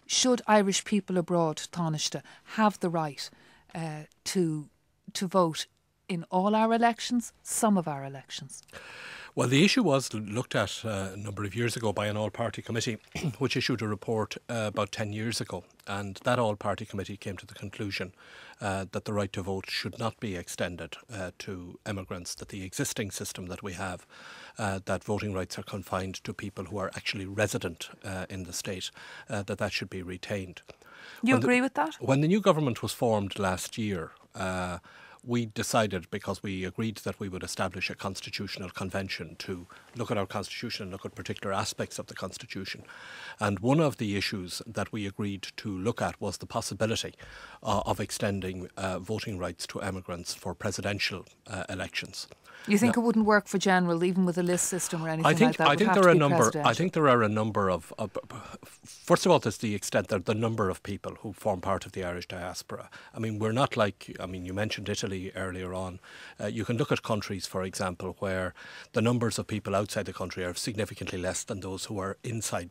should Irish people abroad, Tánaiste, have the right to vote in all our elections, some of our elections? Well, the issue was looked at a number of years ago by an all-party committee which issued a report about 10 years ago, and that all-party committee came to the conclusion that the right to vote should not be extended to emigrants, that the existing system that we have, that voting rights are confined to people who are actually resident in the state, that should be retained. You agree with that? When the new government was formed last year, we decided, because we agreed that we would establish a constitutional convention to look at our constitution and look at particular aspects of the constitution. And one of the issues that we agreed to look at was the possibility of extending voting rights to emigrants for presidential elections. You think it wouldn't work for general, even with a list system or anything like that? I think there are a number of first of all, there's the extent that the number of people who form part of the Irish diaspora. I mean, we're not like, you mentioned Italy earlier on. You can look at countries, for example, where the numbers of people outside the country are significantly less than those who are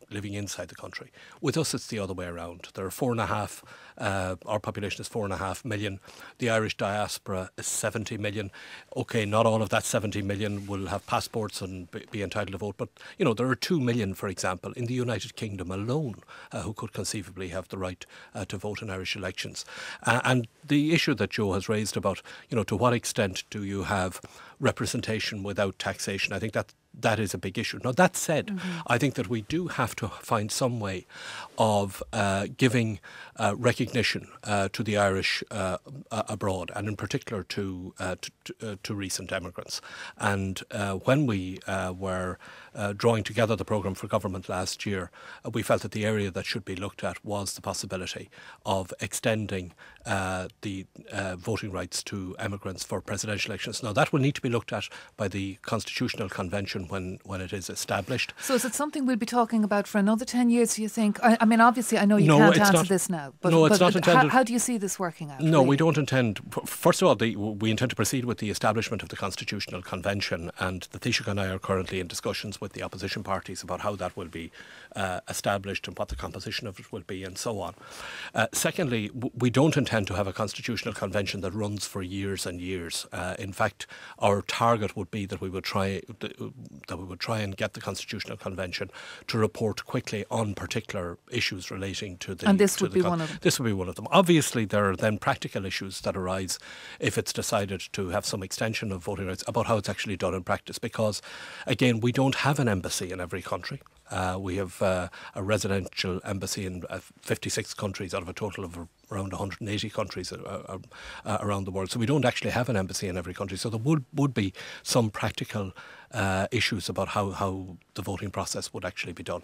living inside the country. With us, it's the other way around. There are 4.5, our population is 4.5 million. The Irish diaspora is 70 million. Okay, not all of that 70 million will have passports and be entitled to vote, but there are 2 million, for example, in the United Kingdom alone who could conceivably have the right to vote in Irish elections. And the issue that Joe has raised about, to what extent do you have representation without taxation, I think that is a big issue. Now, that said, I think that we do have to find some way of giving recognition to the Irish abroad, and in particular to recent emigrants. And when we were drawing together the programme for government last year, we felt that the area that should be looked at was the possibility of extending the voting rights to emigrants for presidential elections. Now, that will need to be looked at by the Constitutional Convention when it is established. So is it something we'll be talking about for another 10 years, do you think? I mean, obviously, I know you can't answer this now. But, no, it's not intended. How do you see this working out? No, we don't intend. First of all, we intend to proceed with the establishment of the Constitutional Convention, and the Taoiseach and I are currently in discussions with the opposition parties about how that will be established and what the composition of it will be and so on. Secondly, we don't intend to have a Constitutional Convention that runs for years and years. In fact, our target would be that we would try and get the Constitutional Convention to report quickly on particular issues relating to the... And this would be one of them? This would be one of them. Obviously, there are then practical issues that arise if it's decided to have some extension of voting rights about how it's actually done in practice, because, again, we don't have an embassy in every country. We have a residential embassy in 56 countries out of a total of around 180 countries around the world. So we don't actually have an embassy in every country. So there would be some practical issues about how the voting process would actually be done.